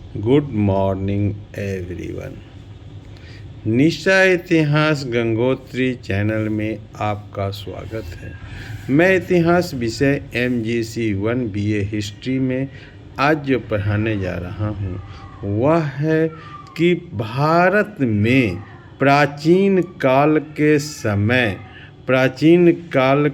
Good morning everyone. निशा इतिहास Gangotri channel में आपका स्वागत है। मैं इतिहास विषय MGC 1 BA हिस्ट्री में आज जो पढ़ाने जा रहा हूँ वह है कि भारत में प्राचीन काल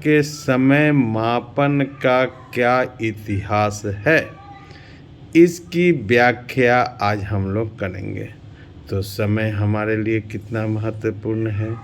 के समय मापन का क्या इतिहास है, इसकी व्याख्या आज हम लोग करेंगे। तो समय हमारे लिए कितना महत्वपूर्ण है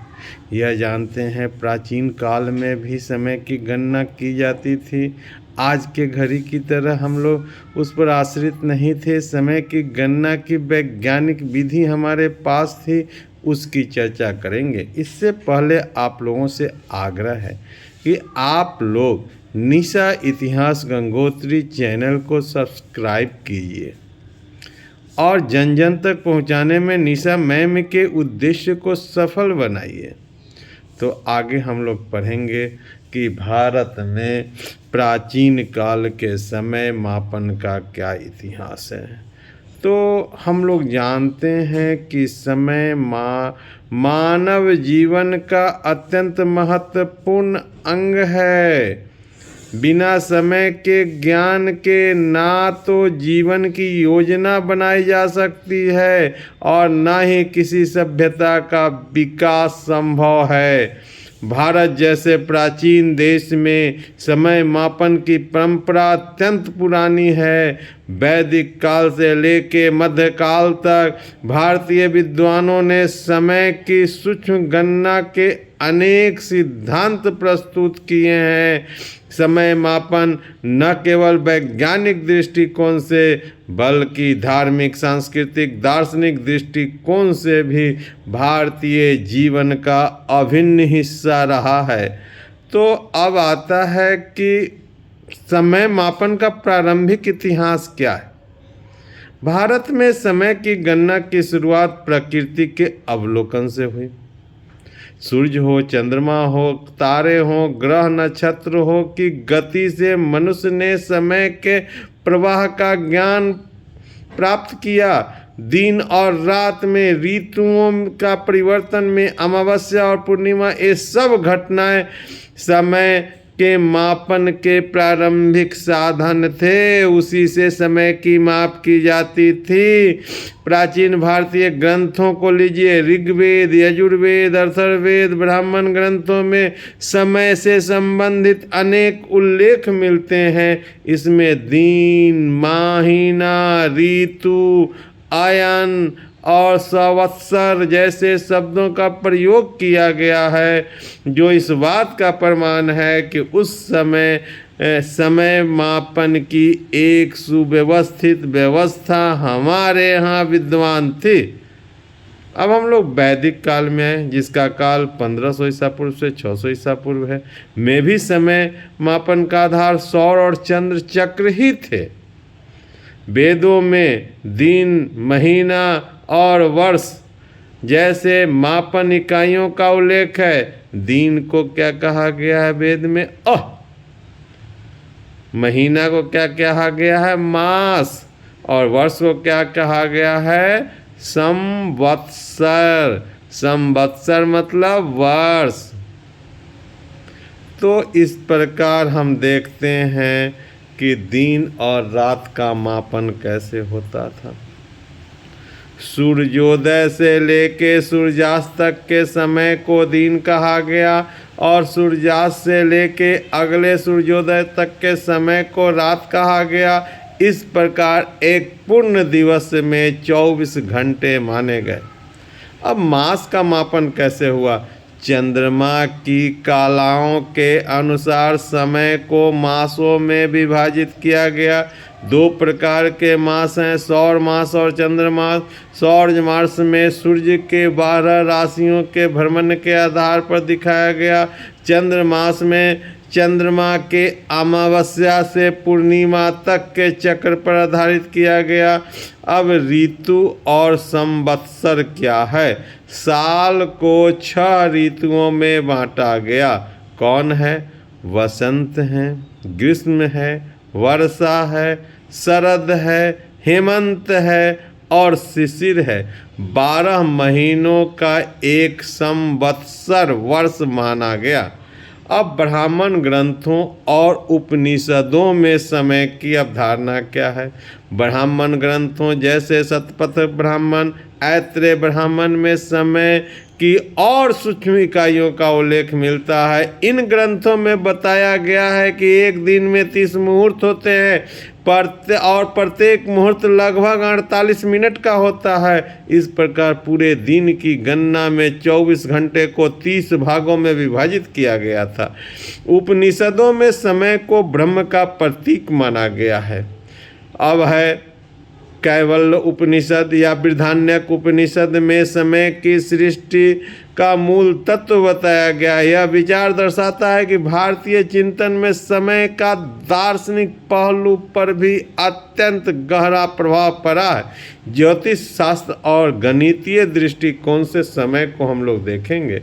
यह जानते हैं। प्राचीन काल में भी समय की गणना की जाती थी। आज के घड़ी की तरह हम लोग उस पर आश्रित नहीं थे। समय की गणना की वैज्ञानिक विधि हमारे पास थी, उसकी चर्चा करेंगे। इससे पहले आप लोगों से आग्रह है कि आप लोग निशा इतिहास गंगोत्री चैनल को सब्सक्राइब कीजिए और जन जन तक पहुंचाने में निशा मैम के उद्देश्य को सफल बनाइए। तो आगे हम लोग पढ़ेंगे कि भारत में प्राचीन काल के समय मापन का क्या इतिहास है। तो हम लोग जानते हैं कि समय मानव जीवन का अत्यंत महत्वपूर्ण अंग है। बिना समय के ज्ञान के ना तो जीवन की योजना बनाई जा सकती है और ना ही किसी सभ्यता का विकास संभव है। भारत जैसे प्राचीन देश में समय मापन की परंपरा अत्यंत पुरानी है। वैदिक काल से लेके मध्यकाल तक भारतीय विद्वानों ने समय की सूक्ष्म गणना के अनेक सिद्धांत प्रस्तुत किए हैं। समय मापन न केवल वैज्ञानिक दृष्टिकोण से बल्कि धार्मिक, सांस्कृतिक, दार्शनिक दृष्टिकोण से भी भारतीय जीवन का अभिन्न हिस्सा रहा है। तो अब आता है कि समय मापन का प्रारंभिक इतिहास क्या है। भारत में समय की गणना की शुरुआत प्रकृति के अवलोकन से हुई। सूर्य हो, चंद्रमा हो, तारे हो, ग्रह नक्षत्र हो की गति से मनुष्य ने समय के प्रवाह का ज्ञान प्राप्त किया। दिन और रात में, ऋतुओं का परिवर्तन में, अमावस्या और पूर्णिमा, ये सब घटनाएं समय के मापन के प्रारंभिक साधन थे। उसी से समय की माप की जाती थी। प्राचीन भारतीय ग्रंथों को लीजिए, ऋग्वेद, यजुर्वेद, अथर्ववेद, ब्राह्मण ग्रंथों में समय से संबंधित अनेक उल्लेख मिलते हैं। इसमें दिन, महीना, ऋतु, आयन और संवत्सर जैसे शब्दों का प्रयोग किया गया है, जो इस बात का प्रमाण है कि उस समय मापन की एक सुव्यवस्थित व्यवस्था हमारे यहाँ विद्वान थी। अब हम लोग वैदिक काल में हैं, जिसका काल 1500 ईसा पूर्व से 600 ईसा पूर्व है। में भी समय मापन का आधार सौर और चंद्र चक्र ही थे। वेदों में दिन, महीना और वर्ष जैसे मापन इकाइयों का उल्लेख है। दिन को क्या कहा गया है वेद में? महीना को क्या कहा गया है? मास। और वर्ष को क्या कहा गया है? संवत्सर। संवत्सर मतलब वर्ष। तो इस प्रकार हम देखते हैं कि दिन और रात का मापन कैसे होता था। सूर्योदय से लेके सूर्यास्त तक के समय को दिन कहा गया और सूर्यास्त से लेके अगले सूर्योदय तक के समय को रात कहा गया। इस प्रकार एक पूर्ण दिवस में 24 घंटे माने गए। अब मास का मापन कैसे हुआ? चंद्रमा की कलाओं के अनुसार समय को मासों में विभाजित किया गया। 2 प्रकार के मास हैं, सौर मास और चंद्रमास। सौर मास में सूर्य के 12 राशियों के भ्रमण के आधार पर दिखाया गया। चंद्रमास में चंद्रमा के अमावस्या से पूर्णिमा तक के चक्र पर आधारित किया गया। अब ऋतु और संवत्सर क्या है? साल को 6 ऋतुओं में बांटा गया। कौन है? वसंत है, ग्रीष्म है, वर्षा है, शरद है, हेमंत है और शिशिर है। 12 महीनों का एक संवत्सर वर्ष माना गया। अब ब्राह्मण ग्रंथों और उपनिषदों में समय की अवधारणा क्या है? ब्राह्मण ग्रंथों जैसे शतपथ ब्राह्मण, ऐत्रेय ब्राह्मण में समय की और सूक्ष्म इकाइयों का उल्लेख मिलता है। इन ग्रंथों में बताया गया है कि एक दिन में 30 मुहूर्त होते हैं और प्रत्येक मुहूर्त लगभग 48 मिनट का होता है। इस प्रकार पूरे दिन की गणना में 24 घंटे को 30 भागों में विभाजित किया गया था। उपनिषदों में समय को ब्रह्म का प्रतीक माना गया है। अब है कैवल्य उपनिषद या बृहदारण्यक उपनिषद में समय की सृष्टि का मूल तत्व बताया गया। यह विचार दर्शाता है कि भारतीय चिंतन में समय का दार्शनिक पहलू पर भी अत्यंत गहरा प्रभाव पड़ा है। ज्योतिष शास्त्र और गणितीय दृष्टिकोण से समय को हम लोग देखेंगे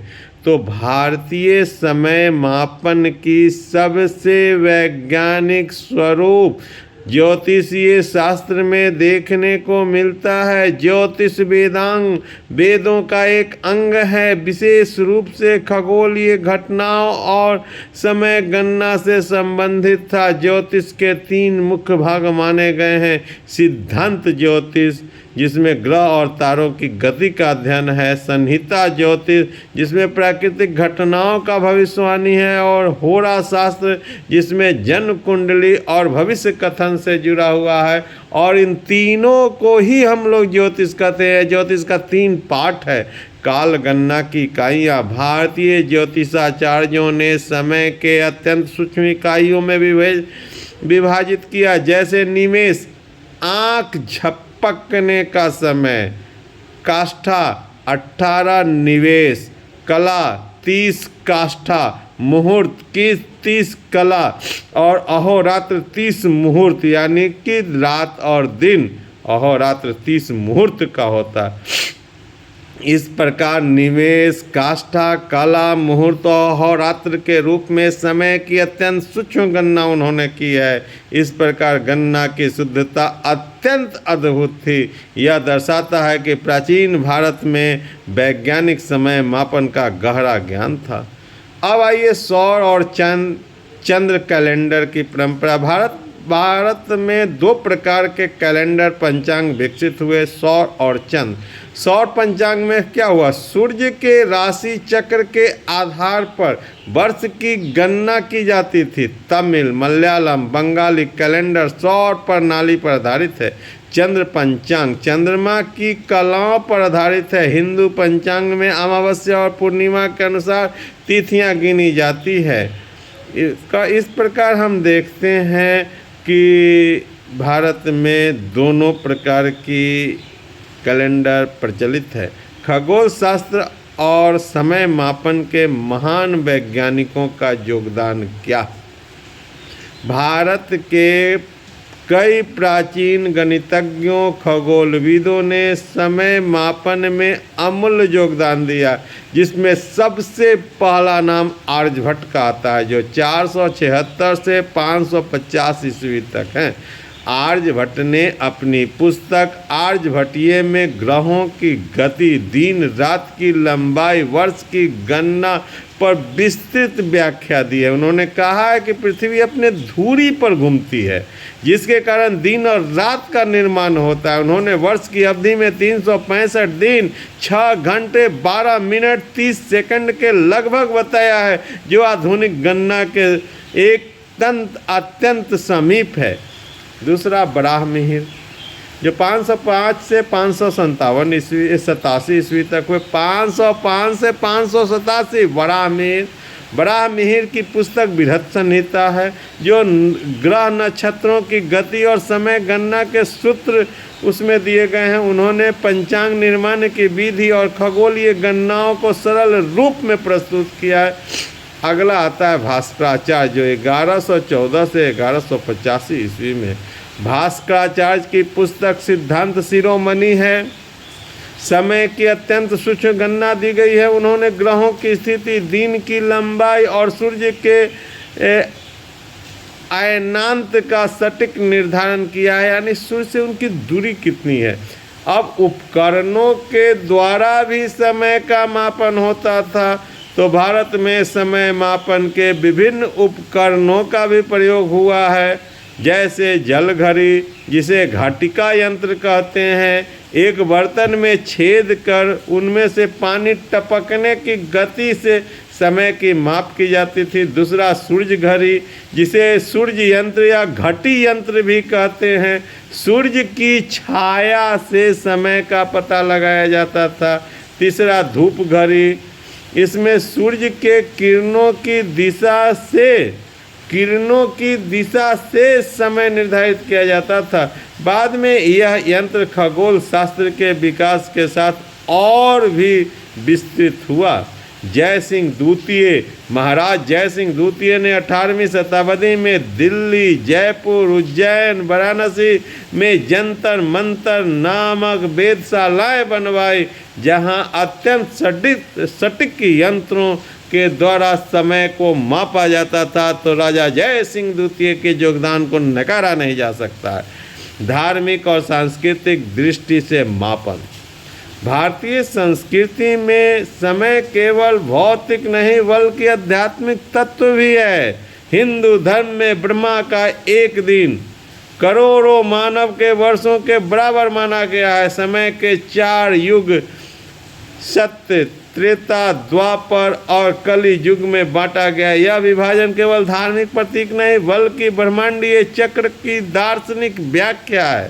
तो भारतीय समय मापन की सबसे वैज्ञानिक स्वरूप ज्योतिषीय शास्त्र में देखने को मिलता है। ज्योतिष वेदांग वेदों का एक अंग है, विशेष रूप से खगोलीय घटनाओं और समय गणना से संबंधित था। ज्योतिष के 3 मुख्य भाग माने गए हैं। सिद्धांत ज्योतिष जिसमें ग्रह और तारों की गति का अध्ययन है, संहिता ज्योतिष जिसमें प्राकृतिक घटनाओं का भविष्यवाणी है, और होरा शास्त्र जिसमें जन्म कुंडली और भविष्य कथन से जुड़ा हुआ है। और इन तीनों को ही हम लोग ज्योतिष कहते हैं। ज्योतिष का 3 पार्ट है। काल गणना की इकाइयाँ। भारतीय ज्योतिषाचार्यों ने समय के अत्यंत सूक्ष्म इकाइयों में विभाजित किया, जैसे निमेष आँख झपकने का समय, काष्ठा 18 निवेश, कला 30 काष्ठा, मुहूर्त की 30 कला और अहोरात्र 30 मुहूर्त, यानी कि रात और दिन अहोरात्र 30 मुहूर्त का होता है। इस प्रकार निमेष, काष्ठा, कला, मुहूर्त और अहोरात्र के रूप में समय की अत्यंत सूक्ष्म गणना उन्होंने की है। इस प्रकार गणना की शुद्धता अत्यंत अद्भुत थी। यह दर्शाता है कि प्राचीन भारत में वैज्ञानिक समय मापन का गहरा ज्ञान था। अब आइए सौर और चंद्र कैलेंडर की परंपरा। भारत में 2 प्रकार के कैलेंडर पंचांग विकसित हुए, सौर और चंद्र। सौर पंचांग में क्या हुआ? सूर्य के राशि चक्र के आधार पर वर्ष की गणना की जाती थी। तमिल, मलयालम, बंगाली कैलेंडर सौर प्रणाली पर आधारित है। चंद्र पंचांग चंद्रमा की कलाओं पर आधारित है। हिंदू पंचांग में अमावस्या और पूर्णिमा के अनुसार तिथियां गिनी जाती है। इस प्रकार हम देखते हैं कि भारत में दोनों प्रकार की कैलेंडर प्रचलित है। खगोल शास्त्र और समय मापन के महान वैज्ञानिकों का योगदान क्या? भारत के कई प्राचीन गणितज्ञों, खगोलविदों ने समय मापन में अमूल्य योगदान दिया, जिसमें सबसे पहला नाम आर्यभट्ट का आता है, जो 476 से 550 ईस्वी तक है। आर्यभट्ट ने अपनी पुस्तक आर्यभट्टीय में ग्रहों की गति, दिन रात की लंबाई, वर्ष की गणना पर विस्तृत व्याख्या दी है। उन्होंने कहा है कि पृथ्वी अपने धुरी पर घूमती है, जिसके कारण दिन और रात का निर्माण होता है। उन्होंने वर्ष की अवधि में 365 दिन, 6 घंटे 12 मिनट 30 सेकंड के लगभग बताया है, जो आधुनिक गणना के एक अत्यंत समीप है। दूसरा बराहमिहिर, जो 505 से 587 ईस्वी तक हुए। 505 से 587 बराहमिहिर की पुस्तक बृहद संहिता है, जो ग्रह नक्षत्रों की गति और समय गणना के सूत्र उसमें दिए गए हैं। उन्होंने पंचांग निर्माण की विधि और खगोलीय गणनाओं को सरल रूप में प्रस्तुत किया है। अगला आता है भास्कराचार्य, जो 1114 से 1185 ईस्वी में। भास्कराचार्य की पुस्तक सिद्धांत शिरोमणि है। समय की अत्यंत सूक्ष्म गणना दी गई है। उन्होंने ग्रहों की स्थिति, दिन की लंबाई और सूर्य के अयनांत का सटीक निर्धारण किया है, यानी सूर्य से उनकी दूरी कितनी है। अब उपकरणों के द्वारा भी समय का मापन होता था, तो भारत में समय मापन के विभिन्न उपकरणों का भी प्रयोग हुआ है, जैसे जल घड़ी, जिसे घटिका यंत्र कहते हैं। एक बर्तन में छेद कर उनमें से पानी टपकने की गति से समय की माप की जाती थी। दूसरा सूर्य घड़ी, जिसे सूर्य यंत्र या घटी यंत्र भी कहते हैं। सूर्य की छाया से समय का पता लगाया जाता था। तीसरा धूप घड़ी, इसमें सूर्य के किरणों की दिशा से समय निर्धारित किया जाता था। बाद में यह यंत्र खगोल शास्त्र के विकास के साथ और भी विस्तृत हुआ। महाराज जय सिंह द्वितीय ने 18वीं शताब्दी में दिल्ली, जयपुर, उज्जैन, वाराणसी में जंतर मंतर नामक वेधशालाएं बनवाई, जहां अत्यंत सटीक यंत्रों के द्वारा समय को मापा जाता था। तो राजा जय सिंह द्वितीय के योगदान को नकारा नहीं जा सकता है। धार्मिक और सांस्कृतिक दृष्टि से मापन। भारतीय संस्कृति में समय केवल भौतिक नहीं बल्कि आध्यात्मिक तत्व भी है। हिंदू धर्म में ब्रह्मा का एक दिन करोड़ों मानव के वर्षों के बराबर माना गया है। समय के 4 युग सत्य, त्रेता, द्वापर और कली युग में बांटा गया। यह विभाजन केवल धार्मिक प्रतीक नहीं बल्कि ब्रह्मांडीय चक्र की दार्शनिक व्याख्या है।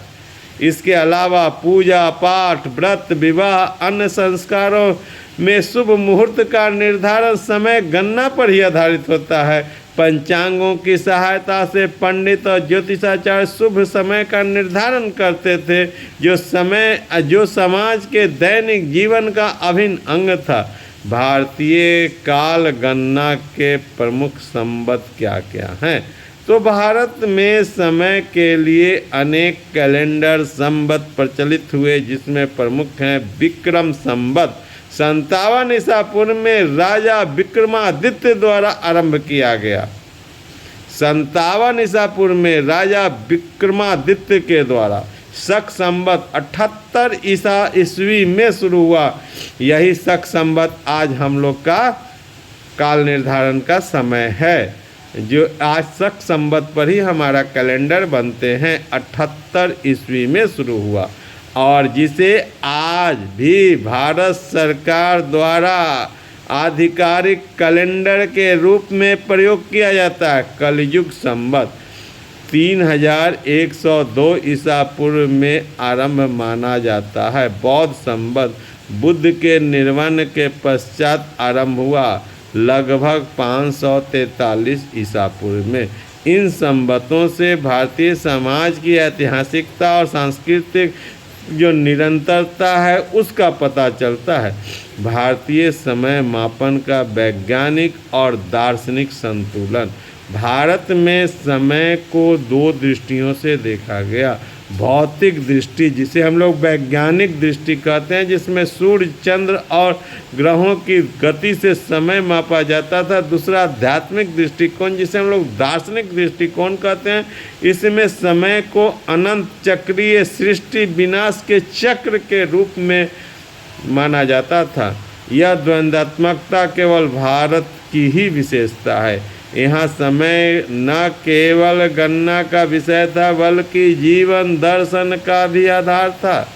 इसके अलावा पूजा पाठ, व्रत, विवाह, अन्य संस्कारों में शुभ मुहूर्त का निर्धारण समय गणना पर ही आधारित होता है। पंचांगों की सहायता से पंडित और ज्योतिषाचार्य शुभ समय का निर्धारण करते थे, जो समाज के दैनिक जीवन का अभिन्न अंग था। भारतीय काल गणना के प्रमुख संबंध क्या क्या हैं? तो भारत में समय के लिए अनेक कैलेंडर संवत प्रचलित हुए, जिसमें प्रमुख हैं विक्रम संवत 57 ईसा पूर्व में राजा विक्रमादित्य द्वारा आरंभ किया गया। 57 ईसा पूर्व में राजा विक्रमादित्य के द्वारा। शक संवत 78 ईस्वी में शुरू हुआ। यही शक संवत आज हम लोग का काल निर्धारण का समय है, जो आज शक संवत पर ही हमारा कैलेंडर बनते हैं। 78 ईस्वी में शुरू हुआ और जिसे आज भी भारत सरकार द्वारा आधिकारिक कैलेंडर के रूप में प्रयोग किया जाता है। कलयुग संवत 3102 ईसा पूर्व में आरंभ माना जाता है। बौद्ध संवत बुद्ध के निर्वाण के पश्चात आरंभ हुआ, लगभग 543 ईसा पूर्व में। इन संवतों से भारतीय समाज की ऐतिहासिकता और सांस्कृतिक जो निरंतरता है उसका पता चलता है। भारतीय समय मापन का वैज्ञानिक और दार्शनिक संतुलन। भारत में समय को 2 दृष्टियों से देखा गया। भौतिक दृष्टि, जिसे हम लोग वैज्ञानिक दृष्टि कहते हैं, जिसमें सूर्य, चंद्र और ग्रहों की गति से समय मापा जाता था। दूसरा आध्यात्मिक दृष्टिकोण, जिसे हम लोग दार्शनिक दृष्टिकोण कहते हैं। इसमें समय को अनंत चक्रीय सृष्टि विनाश के चक्र के रूप में माना जाता था। यह द्वंद्वात्मकता केवल भारत की ही विशेषता है। यहाँ समय न केवल गणना का विषय था बल्कि जीवन दर्शन का भी आधार था।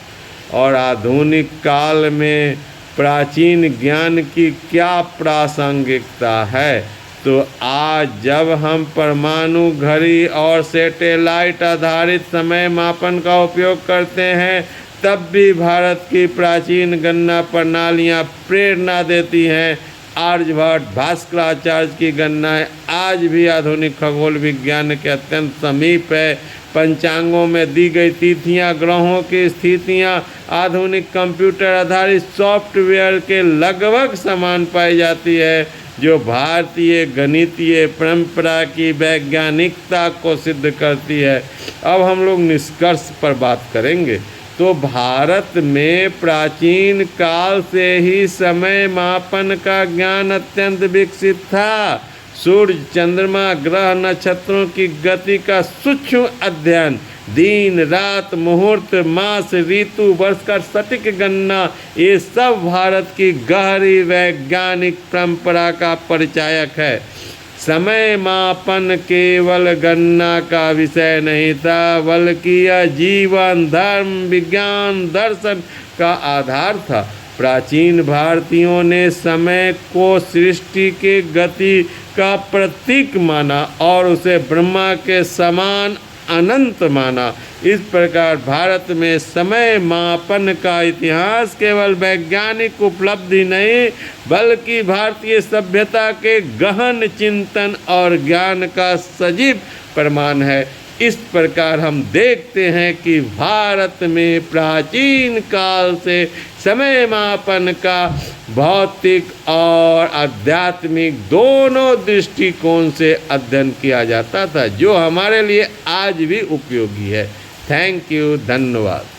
और आधुनिक काल में प्राचीन ज्ञान की क्या प्रासंगिकता है? तो आज जब हम परमाणु घड़ी और सैटेलाइट आधारित समय मापन का उपयोग करते हैं, तब भी भारत की प्राचीन गणना प्रणालियाँ प्रेरणा देती हैं। आर्यभट्ट, भास्कराचार्य की गणनाएँ आज भी आधुनिक खगोल विज्ञान के अत्यंत समीप है। पंचांगों में दी गई तिथियां, ग्रहों की स्थितियां आधुनिक कंप्यूटर आधारित सॉफ्टवेयर के लगभग समान पाई जाती है, जो भारतीय गणितीय परंपरा की वैज्ञानिकता को सिद्ध करती है। अब हम लोग निष्कर्ष पर बात करेंगे। तो भारत में प्राचीन काल से ही समय मापन का ज्ञान अत्यंत विकसित था। सूर्य, चंद्रमा, ग्रह, नक्षत्रों की गति का सूक्ष्म अध्ययन, दिन रात, मुहूर्त, मास, ऋतु, वर्ष का सटीक गणना, ये सब भारत की गहरी वैज्ञानिक परंपरा का परिचायक है। समय मापन केवल गणना का विषय नहीं था, बल्कि यह जीवन, धर्म, विज्ञान, दर्शन का आधार था। प्राचीन भारतीयों ने समय को सृष्टि के गति का प्रतीक माना और उसे ब्रह्मा के समान अनंत माना। इस प्रकार भारत में समय मापन का इतिहास केवल वैज्ञानिक उपलब्धि नहीं, बल्कि भारतीय सभ्यता के गहन चिंतन और ज्ञान का सजीव प्रमाण है। इस प्रकार हम देखते हैं कि भारत में प्राचीन काल से समय मापन का भौतिक और आध्यात्मिक दोनों दृष्टिकोण से अध्ययन किया जाता था, जो हमारे लिए आज भी उपयोगी है। थैंक यू, धन्यवाद।